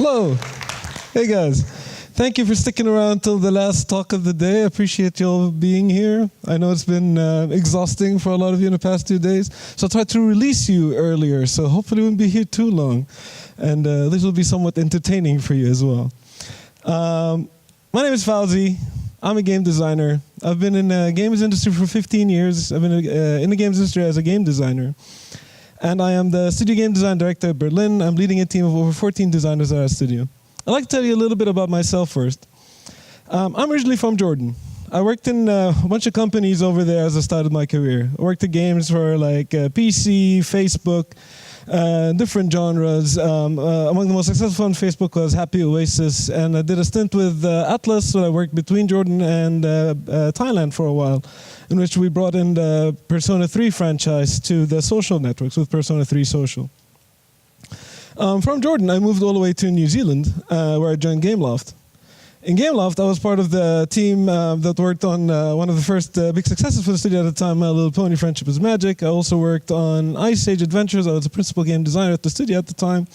Hello. Hey guys. Thank you for sticking around till the last talk of the day. I appreciate you all being here. I know it's been exhausting for a lot of you in the past 2 days. So I tried to release you earlier, so hopefully we won't be here too long. And this will be somewhat entertaining for you as well. My name is Fawzi. I'm a game designer. I've been in the games industry for 15 years. I've been in the games industry as a game designer. And I am the studio game design director at Berlin. I'm leading a team of over 14 designers at our studio. I'd like to tell you a little bit about myself first. I'm originally from Jordan. I worked in a bunch of companies over there as I started my career. I worked at games for like PC, Facebook, different genres. Among the most successful on Facebook was Happy Oasis, and I did a stint with Atlas, so I worked between Jordan and Thailand for a while, in which we brought in the Persona 3 franchise to the social networks with Persona 3 Social. From Jordan, I moved all the way to New Zealand, where I joined Gameloft. In Gameloft, I was part of the team that worked on one of the first big successes for the studio at the time, My Little Pony: Friendship is Magic. I also worked on Ice Age Adventures. I was the principal game designer at the studio at the time.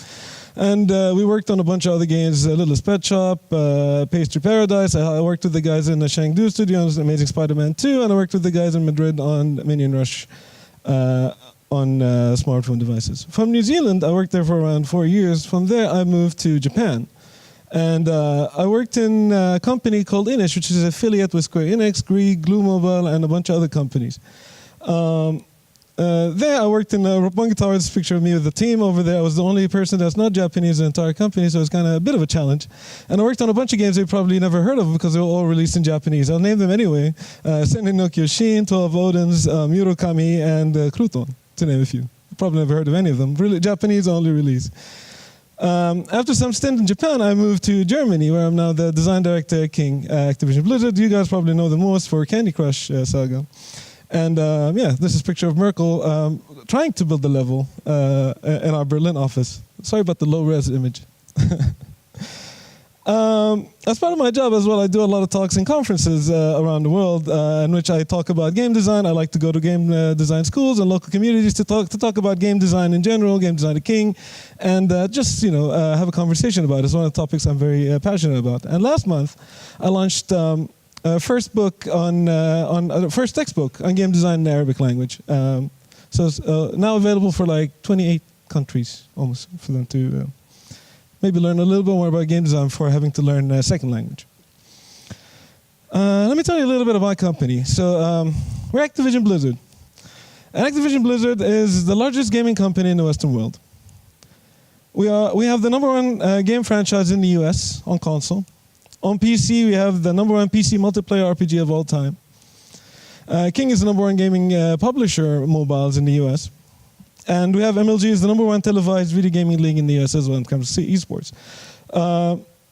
And we worked on a bunch of other games, Littlest Pet Shop, Pastry Paradise. I worked with the guys in the Chengdu studio on Amazing Spider-Man 2, and I worked with the guys in Madrid on Minion Rush on smartphone devices. From New Zealand, I worked there for around 4 years. From there, I moved to Japan. And I worked in a company called Inish, which is an affiliate with Square Enix, Greek, Glue Mobile, and a bunch of other companies. There, I worked in Roppongi Tower. This picture of me with the team over there. I was the only person that's not Japanese in the entire company, so it was kind of a bit of a challenge. And I worked on a bunch of games you probably never heard of because they were all released in Japanese. I'll name them anyway. Sennin no Kyoshin, 12 Odins, Murakami, and Crouton, to name a few. You probably never heard of any of them. Really, Japanese only release. After some stint in Japan, I moved to Germany, where I'm now the design director at King, Activision Blizzard. You guys probably know the most for Candy Crush Saga. And yeah, this is a picture of Merkel trying to build the level in our Berlin office. Sorry about the low-res image. As part of my job as well, I do a lot of talks and conferences around the world in which I talk about game design. I like to go to game design schools and local communities to talk about game design in general, game design at King, and just have a conversation about it. It's one of the topics I'm very passionate about. And last month, I launched first textbook on game design in Arabic language. So it's now available for like 28 countries almost for them to maybe learn a little bit more about game design before having to learn a second language. Let me tell you a little bit about my company. So we're Activision Blizzard. And Activision Blizzard is the largest gaming company in the Western world. We have the #1 game franchise in the US on console. On PC, we have the #1 PC multiplayer RPG of all time. King is the #1 gaming publisher mobiles in the US. And we have MLG as the #1 televised video gaming league in the US as well when it comes to esports.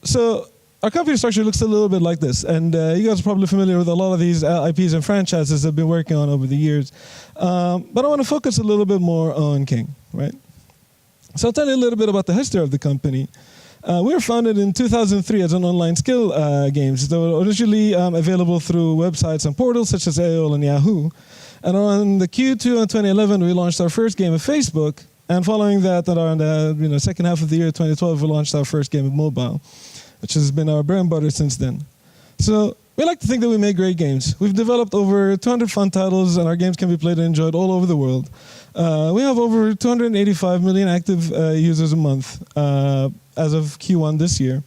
So our company structure looks a little bit like this. And you guys are probably familiar with a lot of these IPs and franchises I've been working on over the years. But I want to focus a little bit more on King, right? So I'll tell you a little bit about the history of the company. We were founded in 2003 as an online skill games. They were originally available through websites and portals such as AOL and Yahoo. And around the Q2 in 2011, we launched our first game of Facebook. And following that, around the second half of the year 2012, we launched our first game of mobile, which has been our bread and butter since then. So we like to think that we make great games. We've developed over 200 fun titles, and our games can be played and enjoyed all over the world. We have over 285 million active users a month as of Q1 this year.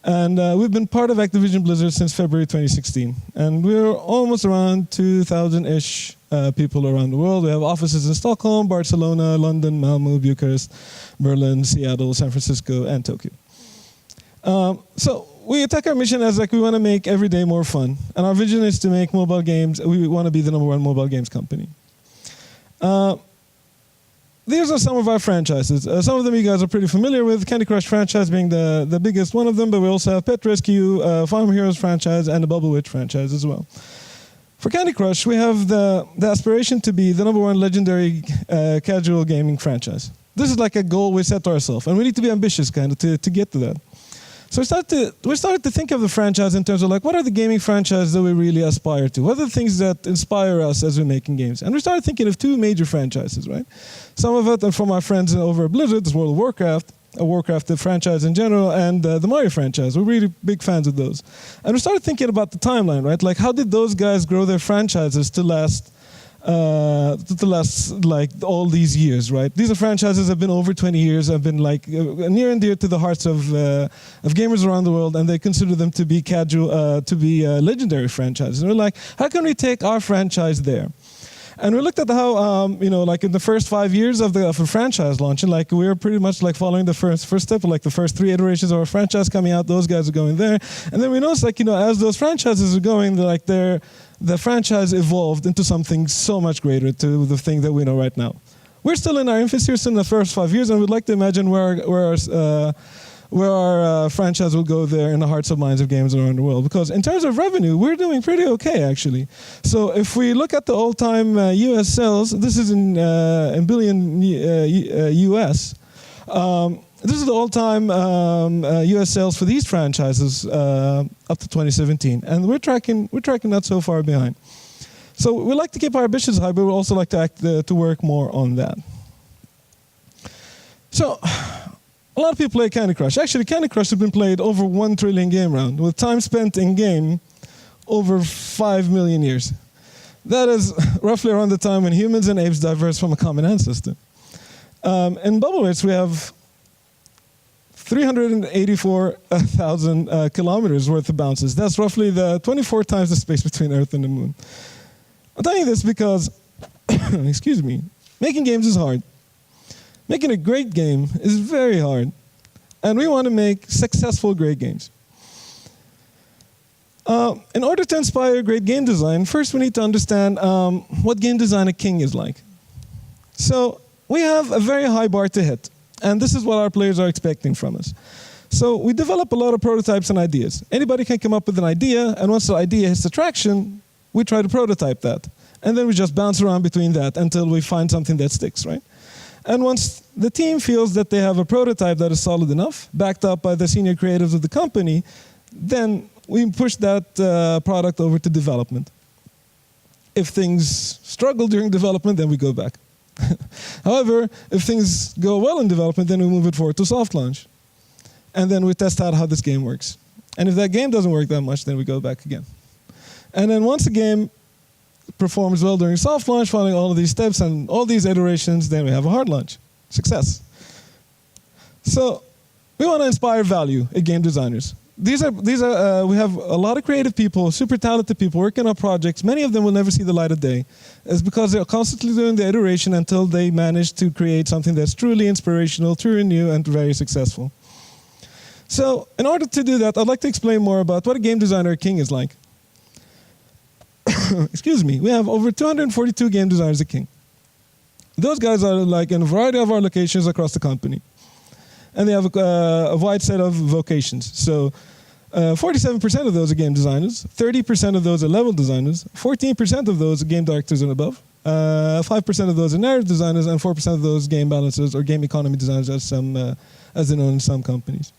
And we've been part of Activision Blizzard since February 2016. And we're almost around 2,000-ish people around the world. We have offices in Stockholm, Barcelona, London, Malmö, Bucharest, Berlin, Seattle, San Francisco, and Tokyo. So we attack our mission as like we want to make every day more fun. And our vision is to make mobile games. We want to be the #1 mobile games company. These are some of our franchises. Some of them you guys are pretty familiar with, Candy Crush franchise being the biggest one of them, but we also have Pet Rescue, Farm Heroes franchise, and the Bubble Witch franchise as well. For Candy Crush, we have the aspiration to be the #1 legendary casual gaming franchise. This is like a goal we set ourselves, and we need to be ambitious kind of to get to that. So we started to think of the franchise in terms of like, what are the gaming franchises that we really aspire to? What are the things that inspire us as we're making games? And we started thinking of two major franchises, right? Some of it are from our friends over at Blizzard, is World of Warcraft, Warcraft, the franchise in general, and the Mario franchise. We're really big fans of those. And we started thinking about the timeline, right? Like, how did those guys grow their franchises to last like all these years, right? These are franchises that have been over 20 years, have been like near and dear to the hearts of gamers around the world, and they consider them to be legendary franchises. And we're like, how can we take our franchise there? And we looked at how, like in the first 5 years of a franchise launching, like we were pretty much like following the first step, like the first 3 iterations of our franchise coming out, those guys are going there. And then we noticed, like, as those franchises are going, like the franchise evolved into something so much greater to the thing that we know right now. We're still in our infancy, we're still in the first 5 years, and we'd like to imagine where our franchise will go there in the hearts and minds of gamers around the world. Because in terms of revenue, we're doing pretty okay, actually. So if we look at the all-time US sales, this is in billion US. This is the all-time US sales for these franchises up to 2017. And we're tracking not so far behind. So we like to keep our ambitions high, but we also like to work more on that. So a lot of people play Candy Crush. Actually, Candy Crush has been played over 1 trillion game round, with time spent in game over 5 million years. That is roughly around the time when humans and apes diverged from a common ancestor. In bubble rates, we have 384,000 kilometers worth of bounces. That's roughly 24 times the space between Earth and the Moon. I'm telling you this because, excuse me, making games is hard. Making a great game is very hard, and we want to make successful great games. In order to inspire great game design, first we need to understand what game design a king is like. So we have a very high bar to hit, and this is what our players are expecting from us. So we develop a lot of prototypes and ideas. Anybody can come up with an idea, and once the idea hits the traction, we try to prototype that. And then we just bounce around between that until we find something that sticks, right? And once the team feels that they have a prototype that is solid enough, backed up by the senior creatives of the company, then we push that product over to development. If things struggle during development, then we go back. However, if things go well in development, then we move it forward to soft launch. And then we test out how this game works. And if that game doesn't work that much, then we go back again. And then once a game performs well during soft launch, following all of these steps and all these iterations, then we have a hard launch. Success. So we want to inspire value in game designers. We have a lot of creative people, super talented people working on projects. Many of them will never see the light of day. It's because they're constantly doing the iteration until they manage to create something that's truly inspirational, truly new, and very successful. So in order to do that, I'd like to explain more about what a game designer king is like. Excuse me. We have over 242 game designers at King. Those guys are like in a variety of our locations across the company. And they have a wide set of vocations. So 47% of those are game designers, 30% of those are level designers, 14% of those are game directors and above, 5% of those are narrative designers, and 4% of those game balancers or game economy designers, as they're known in some companies.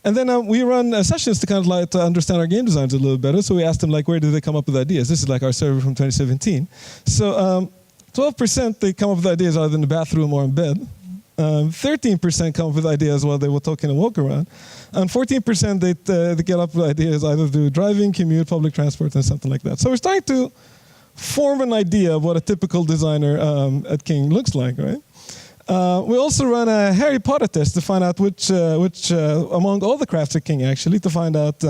And then we run sessions to kind of like to understand our game designs a little better. So we asked them, like, where did they come up with ideas? This is like our survey from 2017. So 12% they come up with ideas either in the bathroom or in bed. 13% come up with ideas while they were talking and walk around. And 14% they get up with ideas either through driving, commute, public transport, and something like that. So we're starting to form an idea of what a typical designer at King looks like, right? We also run a Harry Potter test to find out which among all the crafts at King, actually, to find out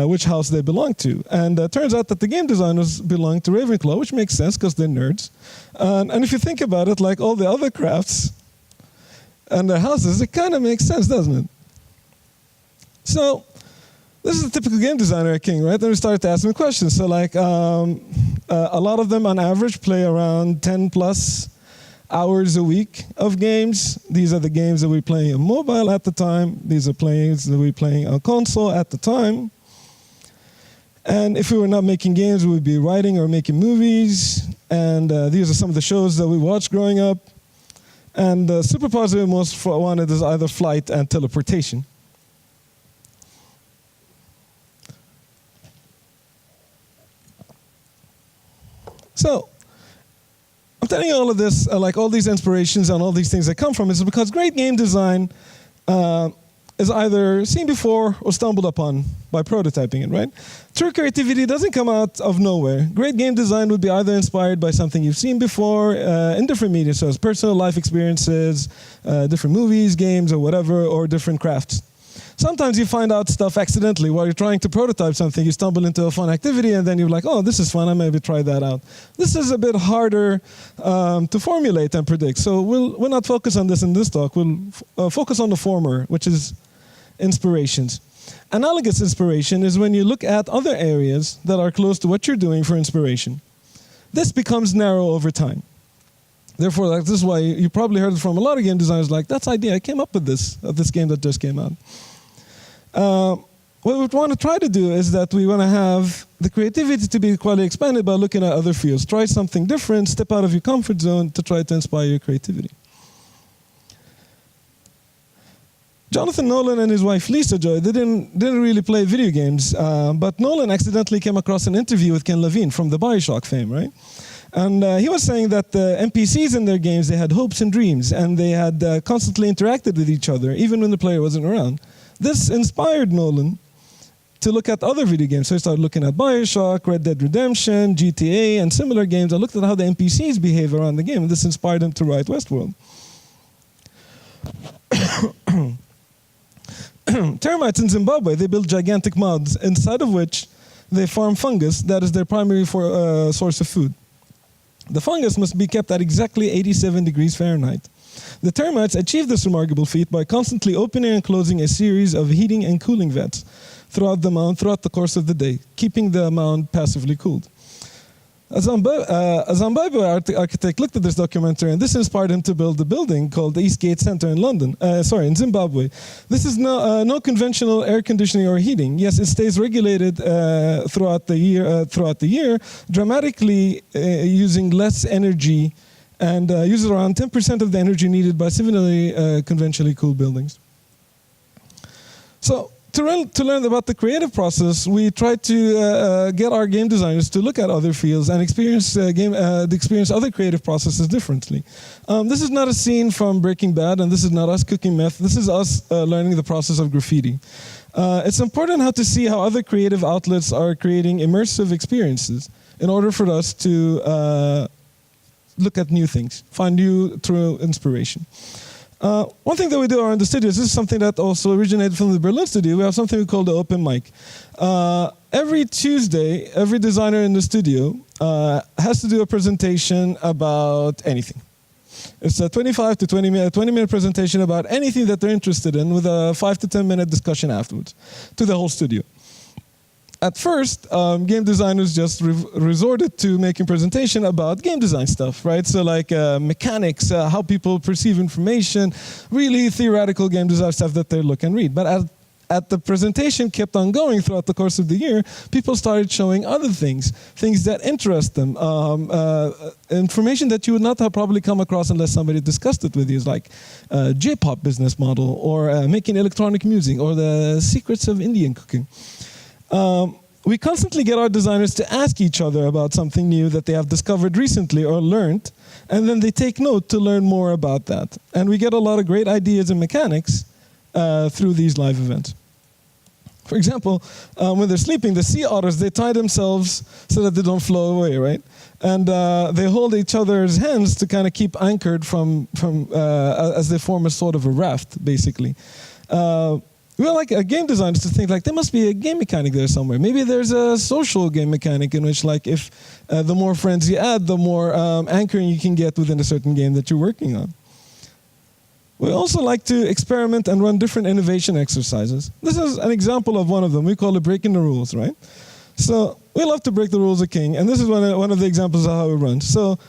which house they belong to. And it turns out that the game designers belong to Ravenclaw, which makes sense because they're nerds. And if you think about it, like all the other crafts and their houses, it kind of makes sense, doesn't it? So this is a typical game designer at King, right? Then we started to ask them questions. So like a lot of them on average play around 10 plus hours a week of games. These are the games that we're playing on mobile at the time. These are games that we're playing on console at the time. And if we were not making games, we would be writing or making movies. And these are some of the shows that we watched growing up. And the superpowers that we most wanted is either flight and teleportation. So I'm telling you all of this, like all these inspirations and all these things that come from it, is because great game design is either seen before or stumbled upon by prototyping it, right? True creativity doesn't come out of nowhere. Great game design would be either inspired by something you've seen before in different media, so as personal life experiences, different movies, games, or whatever, or different crafts. Sometimes you find out stuff accidentally while you're trying to prototype something. You stumble into a fun activity, and then you're like, oh, this is fun. I maybe try that out. This is a bit harder to formulate and predict. So we'll not focus on this in this talk. We'll focus on the former, which is inspirations. Analogous inspiration is when you look at other areas that are close to what you're doing for inspiration. This becomes narrow over time. Therefore, like, this is why you probably heard it from a lot of game designers, like, that's idea, I came up with this game that just came out. What we want to try to do is that we want to have the creativity to be quite expanded by looking at other fields. Try something different, step out of your comfort zone to try to inspire your creativity. Jonathan Nolan and his wife Lisa Joy, they didn't really play video games, but Nolan accidentally came across an interview with Ken Levine from the BioShock fame, right? And he was saying that the NPCs in their games, they had hopes and dreams, and they had constantly interacted with each other, even when the player wasn't around. This inspired Nolan to look at other video games. So he started looking at BioShock, Red Dead Redemption, GTA, and similar games. I looked at how the NPCs behave around the game, and this inspired him to write Westworld. Termites in Zimbabwe, they build gigantic mounds, inside of which they farm fungus that is their primary source of food. The fungus must be kept at exactly 87 degrees Fahrenheit. The termites achieve this remarkable feat by constantly opening and closing a series of heating and cooling vents throughout the mound throughout the course of the day, keeping the mound passively cooled. A Zimbabwe architect looked at this documentary, and this inspired him to build a building called the Eastgate Center in in Zimbabwe. This is no conventional air conditioning or heating. Yes, it stays regulated throughout the year, dramatically using less energy, and uses around 10% of the energy needed by similarly conventionally cooled buildings. So, to learn about the creative process, we tried to get our game designers to look at other fields and experience other creative processes differently. This is not a scene from Breaking Bad, and this is not us cooking meth. This is us learning the process of graffiti. It's important how to see how other creative outlets are creating immersive experiences in order for us to look at new things, find new true inspiration. One thing that we do around the studios, this is something that also originated from the Berlin studio. We have something we call the open mic. Every Tuesday, every designer in the studio has to do a presentation about anything. It's a 25 to 20-minute presentation about anything that they're interested in, with a 5 to 10-minute discussion afterwards to the whole studio. At first, game designers just resorted to making presentation about game design stuff, right? So like mechanics, how people perceive information, really theoretical game design stuff that they look and read. But as the presentation kept on going throughout the course of the year, people started showing other things that interest them, information that you would not have probably come across unless somebody discussed it with you, like J-pop business model, or making electronic music, or the secrets of Indian cooking. We constantly get our designers to ask each other about something new that they have discovered recently or learned, and then they take note to learn more about that. And we get a lot of great ideas and mechanics through these live events. For example, when they're sleeping, the sea otters, they tie themselves so that they don't float away, right? And they hold each other's hands to kind of keep anchored as they form a sort of a raft, basically. We like game designers to think like there must be a game mechanic there somewhere. Maybe there's a social game mechanic in which, like, if the more friends you add, the more anchoring you can get within a certain game that you're working on. We also like to experiment and run different innovation exercises. This is an example of one of them. We call it breaking the rules, right? So we love to break the rules of King, and this is one of the examples of how we run. So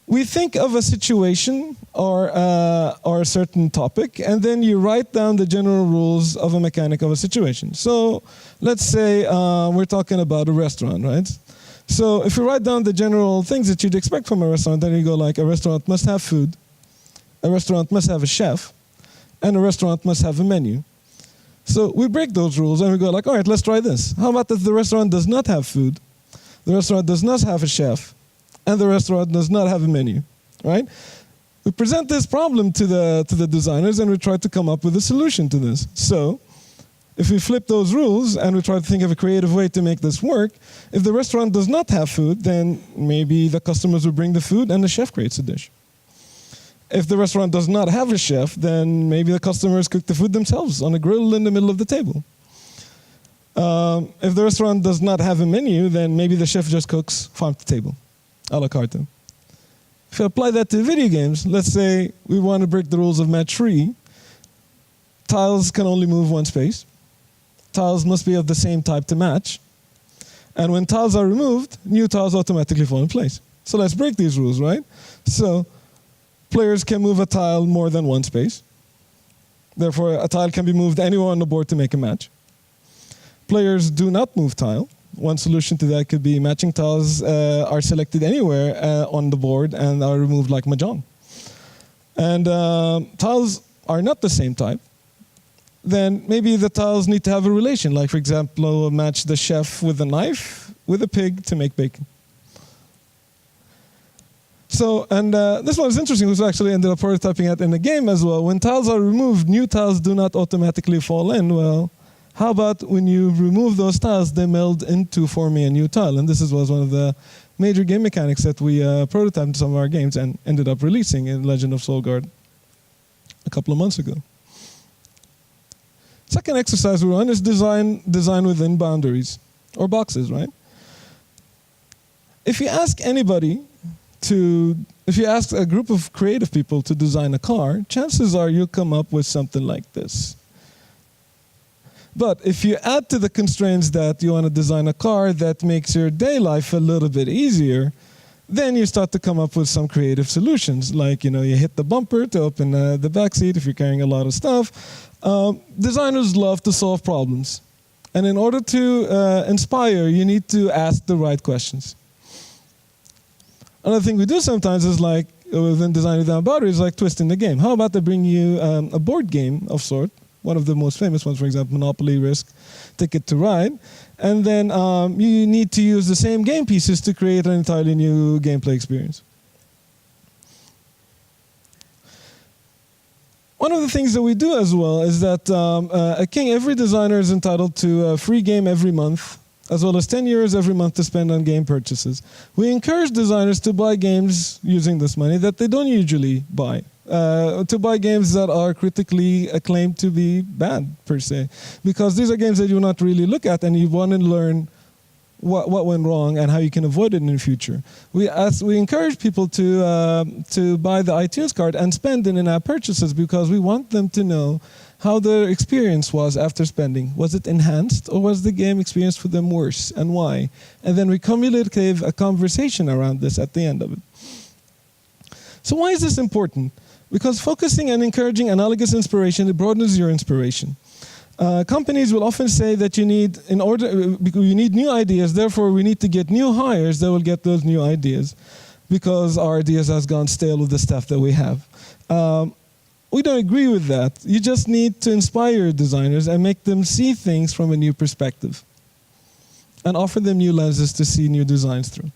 we think of a situation or a certain topic, and then you write down the general rules of a mechanic of a situation. So let's say we're talking about a restaurant, right? So if you write down the general things that you'd expect from a restaurant, then you go like, a restaurant must have food, a restaurant must have a chef, and a restaurant must have a menu. So we break those rules and we go like, all right, let's try this. How about if the restaurant does not have food, the restaurant does not have a chef, and the restaurant does not have a menu? right? We present this problem to the designers and we try to come up with a solution to this. So if we flip those rules and we try to think of a creative way to make this work, if the restaurant does not have food, then maybe the customers will bring the food and the chef creates a dish. If the restaurant does not have a chef, then maybe the customers cook the food themselves on a grill in the middle of the table. If the restaurant does not have a menu, then maybe the chef just cooks farm to table, a la carte. If you apply that to video games, let's say we want to break the rules of match 3. Tiles can only move one space. Tiles must be of the same type to match. And when tiles are removed, new tiles automatically fall in place. So let's break these rules, right? So players can move a tile more than one space. Therefore, a tile can be moved anywhere on the board to make a match. Players do not move tile. One solution to that could be matching tiles are selected anywhere on the board and are removed like mahjong. And tiles are not the same type. Then maybe the tiles need to have a relation. Like, for example, match the chef with a knife with a pig to make bacon. So, and this one is interesting. We actually ended up prototyping it in the game as well. When tiles are removed, new tiles do not automatically fall in. Well, how about when you remove those tiles, they meld into forming a new tile? And this was one of the major game mechanics that we prototyped in some of our games and ended up releasing in Legend of Soulguard a couple of months ago. Second exercise we run is design within boundaries, or boxes, right? If you ask anybody if you ask a group of creative people to design a car, chances are you'll come up with something like this. But if you add to the constraints that you want to design a car that makes your day life a little bit easier, then you start to come up with some creative solutions. Like, you hit the bumper to open the back seat if you're carrying a lot of stuff. Designers love to solve problems. And in order to inspire, you need to ask the right questions. Another thing we do sometimes is like, within Design Without Boundaries, like twisting the game. How about they bring you a board game of sort, one of the most famous ones, for example, Monopoly, Risk, Ticket to Ride, and then you need to use the same game pieces to create an entirely new gameplay experience. One of the things that we do as well is that every designer is entitled to a free game every month, as well as 10 euros every month to spend on game purchases. We encourage designers to buy games using this money that they don't usually buy. To buy games that are critically acclaimed to be bad, per se. Because these are games that you will not really look at and you want to learn what went wrong and how you can avoid it in the future. We encourage people to buy the iTunes card and spend in in-app purchases because we want them to know how their experience was after spending. Was it enhanced or was the game experience for them worse and why? And then we cumulate a conversation around this at the end of it. So why is this important? Because focusing and encouraging analogous inspiration, it broadens your inspiration. Companies will often say that you need new ideas, therefore we need to get new hires that will get those new ideas because our ideas has gone stale with the stuff that we have. We don't agree with that. You just need to inspire designers and make them see things from a new perspective and offer them new lenses to see new designs through.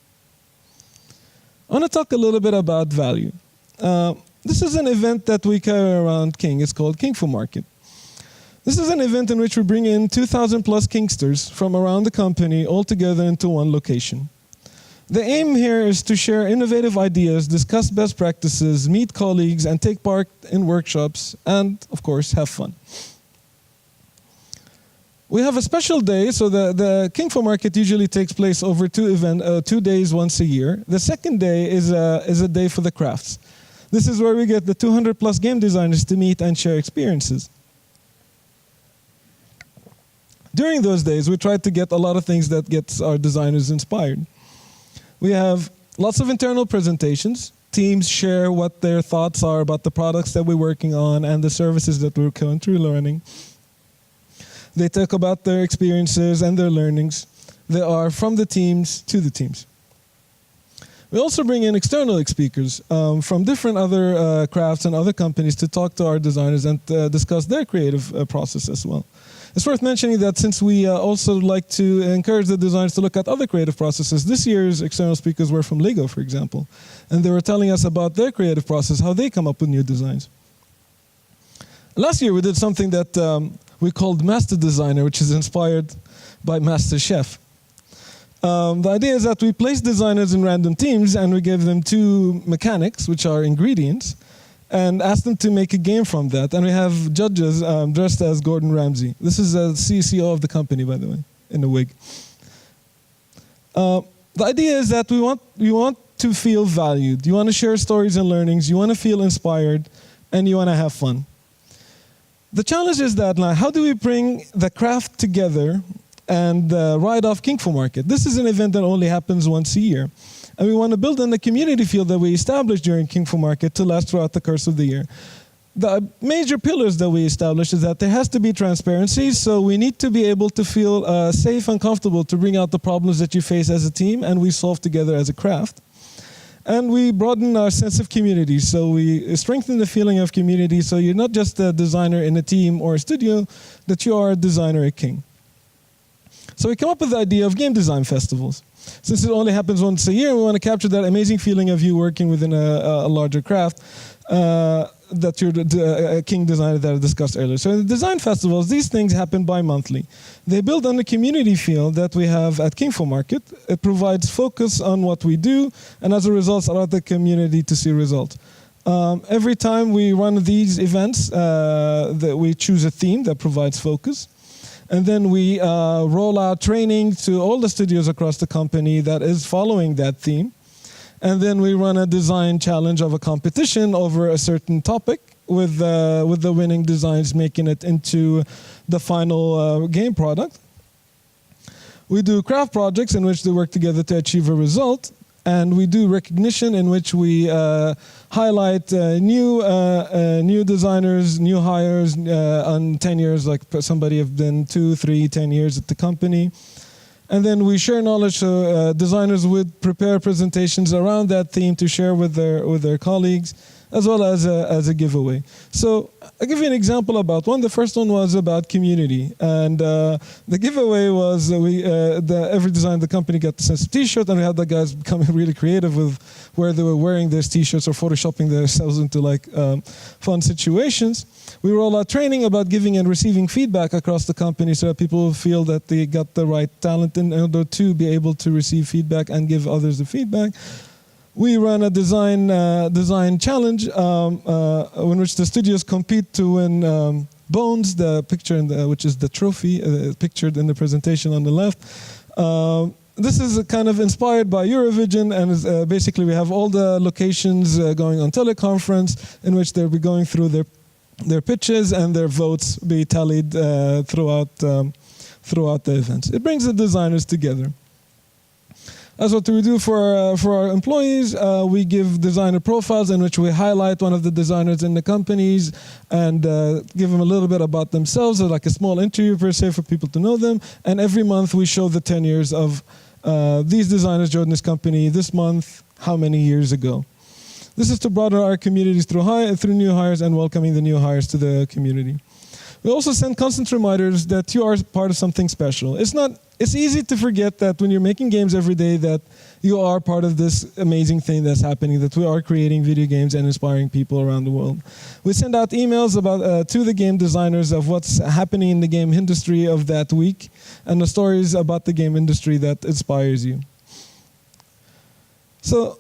I want to talk a little bit about value. This is an event that we carry around King. It's called Kingful Market. This is an event in which we bring in 2,000 plus Kingsters from around the company all together into one location. The aim here is to share innovative ideas, discuss best practices, meet colleagues, and take part in workshops, and, of course, have fun. We have a special day, so the Kingful Market usually takes place over 2 days once a year. The second day is a day for the crafts. This is where we get the 200 plus game designers to meet and share experiences. During those days, we try to get a lot of things that gets our designers inspired. We have lots of internal presentations. Teams share what their thoughts are about the products that we're working on and the services that we're currently learning. They talk about their experiences and their learnings. They are from the teams to the teams. We also bring in external speakers from different other crafts and other companies to talk to our designers and discuss their creative process as well. It's worth mentioning that since we also like to encourage the designers to look at other creative processes, this year's external speakers were from Lego, for example. And they were telling us about their creative process, how they come up with new designs. Last year we did something that we called Master Designer, which is inspired by Master Chef. The idea is that we place designers in random teams and we give them 2 mechanics, which are ingredients, and ask them to make a game from that. And we have judges dressed as Gordon Ramsay. This is a CCO of the company, by the way, in a wig. The idea is that we want to feel valued. You want to share stories and learnings. You want to feel inspired, and you want to have fun. The challenge is that now, how do we bring the craft together and ride off King Fu Market? This is an event that only happens once a year. And we want to build on the community feel that we established during King Fu Market to last throughout the course of the year. The major pillars that we established is that there has to be transparency, so we need to be able to feel safe and comfortable to bring out the problems that you face as a team and we solve together as a craft. And we broaden our sense of community, so we strengthen the feeling of community, so you're not just a designer in a team or a studio, that you are a designer at King. So we come up with the idea of game design festivals. Since it only happens once a year, we want to capture that amazing feeling of you working within a larger craft that you're a King designer that I discussed earlier. So in the design festivals, these things happen bi-monthly. They build on the community feel that we have at King Fu Market. It provides focus on what we do, and as a result, allow the community to see results. Every time we run these events, that we choose a theme that provides focus. And then we roll out training to all the studios across the company that is following that theme. And then we run a design challenge of a competition over a certain topic with the winning designs making it into the final game product. We do craft projects in which they work together to achieve a result. And we do recognition in which we highlight new designers, new hires on 10 years, like somebody have been 2, 3, 10 years at the company. And then we share knowledge, so designers would prepare presentations around that theme to share with their colleagues, as well as a giveaway. So I'll give you an example about one. The first one was about community. And the giveaway was every designer in the company got the sense of t-shirt, and we had the guys becoming really creative with where they were wearing these t-shirts or photoshopping themselves into like fun situations. We roll out training about giving and receiving feedback across the company so that people feel that they got the right talent in order to be able to receive feedback and give others the feedback. We run a design challenge in which the studios compete to win Bones, the picture which is the trophy pictured in the presentation on the left. This is kind of inspired by Eurovision, and basically we have all the locations going on teleconference in which they'll be going through their pitches and their votes be tallied throughout the events. It brings the designers together. That's what we do for our employees. We give designer profiles in which we highlight one of the designers in the companies and give them a little bit about themselves, so like a small interview per se for people to know them. And every month we show the 10 years of these designers joined this company this month, how many years ago. This is to broaden our communities through new hires and welcoming the new hires to the community. We also send constant reminders that you are part of something special. It's easy to forget that when you're making games every day that you are part of this amazing thing that's happening, that we are creating video games and inspiring people around the world. We send out emails about to the game designers of what's happening in the game industry of that week and the stories about the game industry that inspires you. So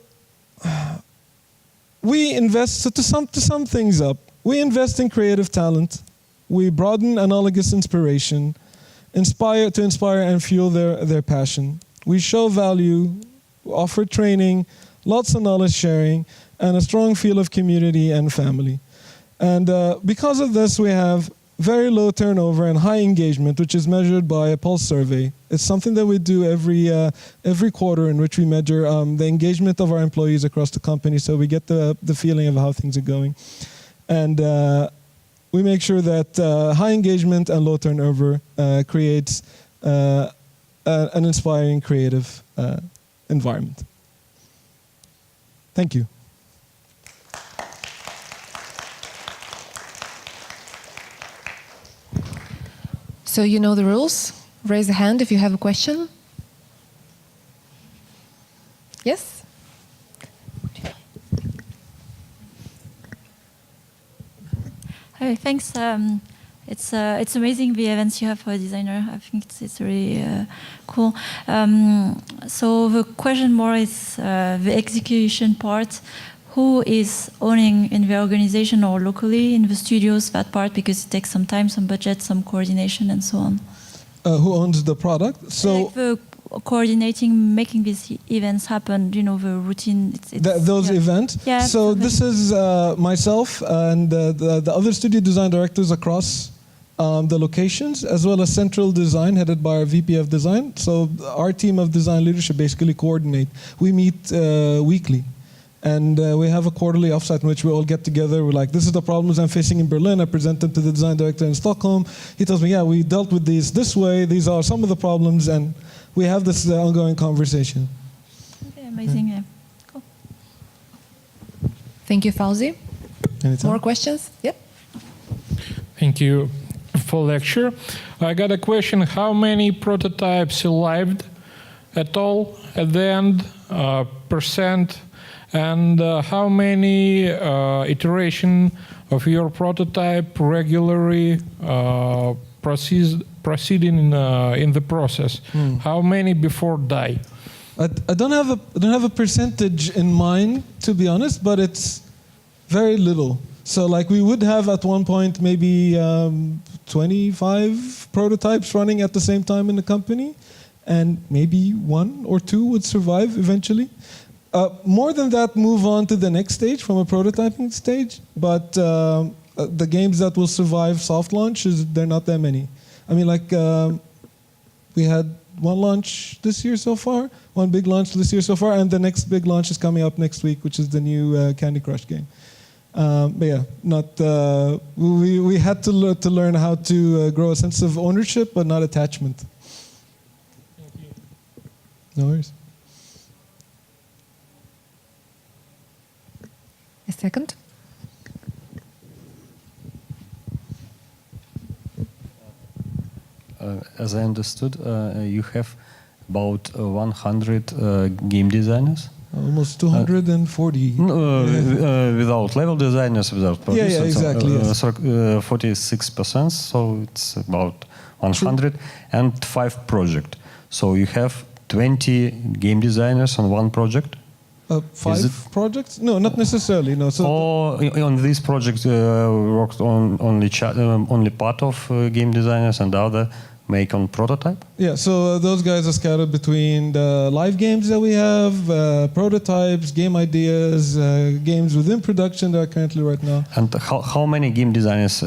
we invest, so to sum things up, we invest in creative talent. We broaden analogous inspiration, to inspire and fuel their passion. We show value, offer training, lots of knowledge sharing, and a strong feel of community and family. And because of this, we have very low turnover and high engagement, which is measured by a pulse survey. It's something that we do every quarter in which we measure the engagement of our employees across the company, so we get the feeling of how things are going. And we make sure that high engagement and low turnover creates an inspiring, creative environment. Thank you. So you know the rules. Raise a hand if you have a question. Yes? Hi, thanks. It's amazing the events you have for a designer. I think it's really cool. So the question more is the execution part. Who is owning in the organization or locally in the studios that part, because it takes some time, some budget, some coordination, and so on. Who owns the product? So like the coordinating, making these events happen. You know, the routine. Those events. Yeah. So this is myself and the other studio design directors across the locations, as well as central design headed by our VP of design. So our team of design leadership basically coordinate. We meet weekly. And we have a quarterly offsite in which we all get together. We're like, this is the problems I'm facing in Berlin. I present them to the design director in Stockholm. He tells me, yeah, we dealt with these this way. These are some of the problems. And we have this ongoing conversation. Okay, amazing. Yeah. Cool. Thank you, Fawzi. Anytime. More questions? Yep. Thank you for lecture. I got a question. How many prototypes you lived at all at the end, percent? And how many iteration of your prototype regularly proceeding in the process? How many before die? I don't have a percentage in mind, to be honest, but it's very little. So like we would have at one point maybe 25 prototypes running at the same time in the company, and maybe 1 or 2 would survive eventually. More than that, move on to the next stage from a prototyping stage. But the games that will survive soft launch, they're not that many. I mean, like we had 1 launch this year so far, 1 big launch this year so far, and the next big launch is coming up next week, which is the new Candy Crush game. But yeah, we had to learn how to grow a sense of ownership, but not attachment. Thank you. No worries. A second. As I understood, you have about 100 game designers. Almost 240. Without level designers, without producers. Yeah, exactly. Yes. So 46%, so it's about 105 project. So you have 20 game designers on one project. 5 projects? No, not necessarily. No. So on these projects worked on only part of game designers and the other make on prototype? Yeah, so those guys are scattered between the live games that we have, prototypes, game ideas, games within production that are currently right now. And how many game designers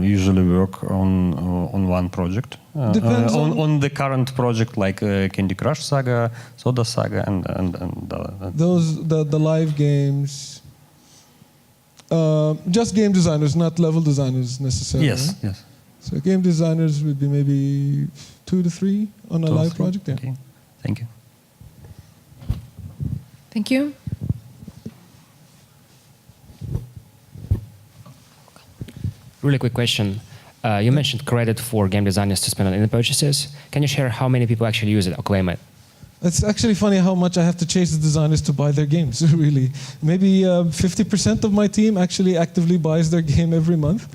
usually work on one project? Depends on the current project like Candy Crush Saga, Soda Saga, and the live games. Just game designers, not level designers necessarily. Yes, right? yes. So game designers would be maybe 2 to 3 on a live project. Yeah. Okay. Thank you. Thank you. Really quick question. You mentioned credit for game designers to spend on in purchases. Can you share how many people actually use it or claim it? It's actually funny how much I have to chase the designers to buy their games, really. Maybe 50% of my team actually actively buys their game every month.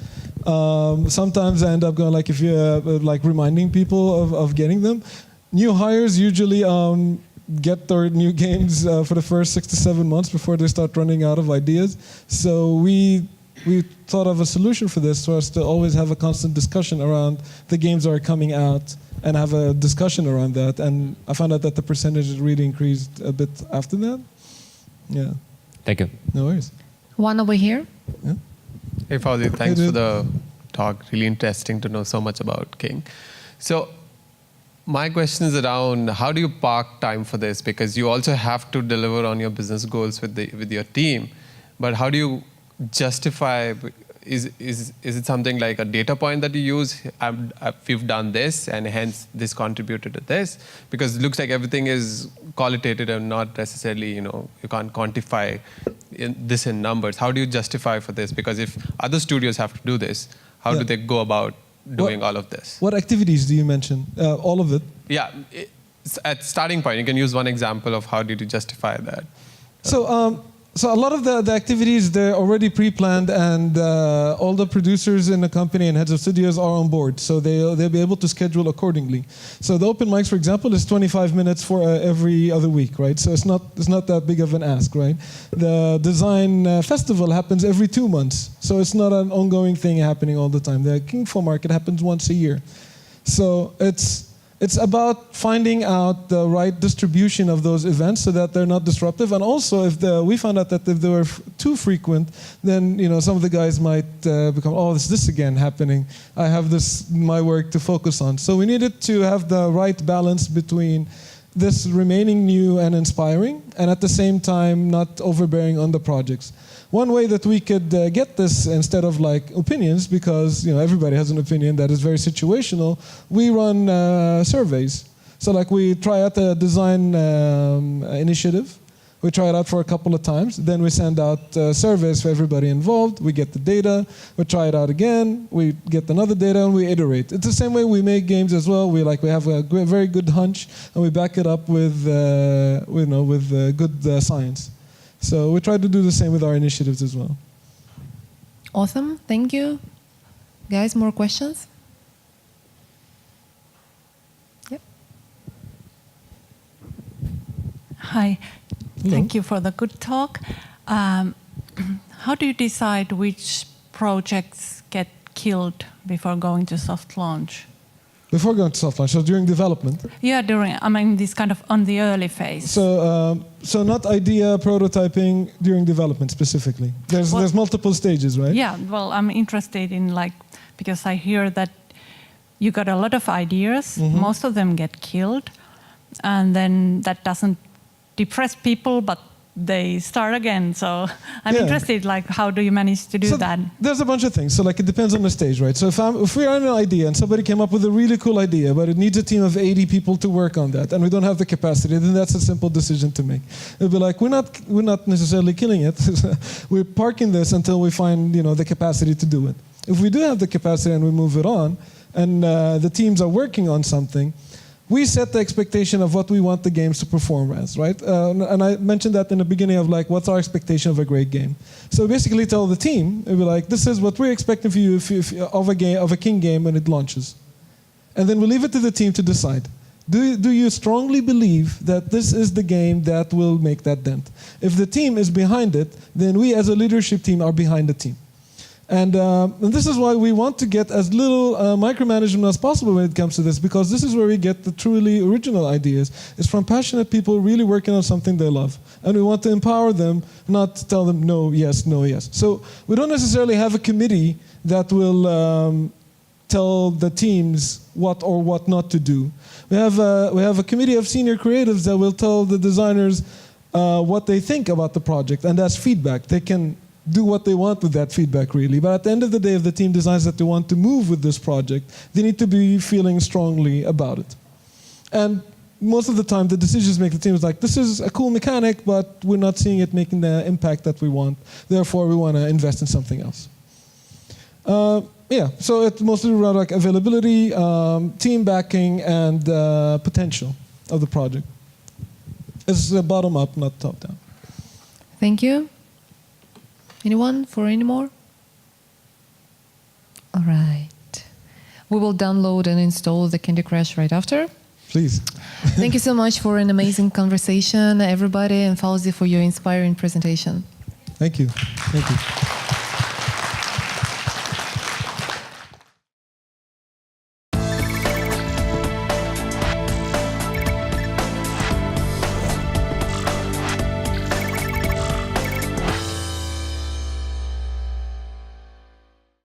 Sometimes I end up going like, if you're like reminding people of getting them. New hires usually get their new games for the first 6 to 7 months before they start running out of ideas. So we thought of a solution for this for us to always have a constant discussion around the games that are coming out and have a discussion around that. And I found out that the percentage really increased a bit after that. Yeah. Thank you. No worries. One over here. Yeah. Hey Fawzi, thanks for the talk. Really interesting to know so much about King. So my question is around how do you park time for this? Because you also have to deliver on your business goals with your team. But how do you justify? Is it something like a data point that you use? We've done this, and hence this contributed to this. Because it looks like everything is qualitative and not necessarily, you can't quantify this in numbers. How do you justify for this? Because if other studios have to do this, how do they go about doing all of this? What activities do you mention? All of it? Yeah, at starting point, you can use one example of how did you justify that. So a lot of the activities, they're already pre-planned, and all the producers in the company and heads of studios are on board, so they'll be able to schedule accordingly. So the open mics, for example, is 25 minutes for every other week, right? So it's not that big of an ask, right? The design festival happens every 2 months, so it's not an ongoing thing happening all the time. The King Fall Market happens once a year. So it's about finding out the right distribution of those events so that they're not disruptive. And also, we found out that if they were too frequent, then some of the guys might become, oh, is this again happening? I have my work to focus on. So we needed to have the right balance between this remaining new and inspiring, and at the same time not overbearing on the projects. One way that we could get this, instead of like opinions, because everybody has an opinion that is very situational, we run surveys. So like we try out a design initiative. We try it out for a couple of times. Then we send out surveys for everybody involved. We get the data. We try it out again. We get another data, and we iterate. It's the same way we make games as well. We have a very good hunch, and we back it up with good science. So we try to do the same with our initiatives as well. Awesome. Thank you. Guys, more questions? Yep. Hi. Hello. Thank you for the good talk. How do you decide which projects get killed before going to soft launch? Before going to soft launch, so during development? Yeah, this kind of on the early phase. So not idea, prototyping, during development specifically. There's multiple stages, right? Yeah, well, I'm interested in because I hear that you got a lot of ideas, most of them get killed, and then that doesn't depress people, but they start again. So I'm interested, how do you manage to do that? There's a bunch of things. So it depends on the stage, right? So if we're on an idea and somebody came up with a really cool idea, but it needs a team of 80 people to work on that, and we don't have the capacity, then that's a simple decision to make. It'll be like, we're not necessarily killing it. We're parking this until we find the capacity to do it. If we do have the capacity and we move it on, and the teams are working on something, we set the expectation of what we want the games to perform as, right? And I mentioned that in the beginning of what's our expectation of a great game. So basically tell the team, it'll be like, this is what we're expecting for you of a King game when it launches. And then we leave it to the team to decide. Do you strongly believe that this is the game that will make that dent? If the team is behind it, then we as a leadership team are behind the team. And this is why we want to get as little micromanagement as possible when it comes to this, because this is where we get the truly original ideas. It's from passionate people really working on something they love. And we want to empower them, not tell them no, yes, no, yes. So we don't necessarily have a committee that will tell the teams what or what not to do. We have a committee of senior creatives that will tell the designers what they think about the project, and that's feedback. They can do what they want with that feedback, really. But at the end of the day, if the team decides that they want to move with this project, they need to be feeling strongly about it. And most of the time, the decisions make the teams like, this is a cool mechanic, but we're not seeing it making the impact that we want. Therefore, we want to invest in something else. So it's mostly around availability, team backing, and potential of the project. It's bottom up, not top down. Thank you. Anyone for any more? All right. We will download and install the Candy Crush right after. Please. Thank you so much for an amazing conversation, everybody, and Fawzi for your inspiring presentation. Thank you. Thank you.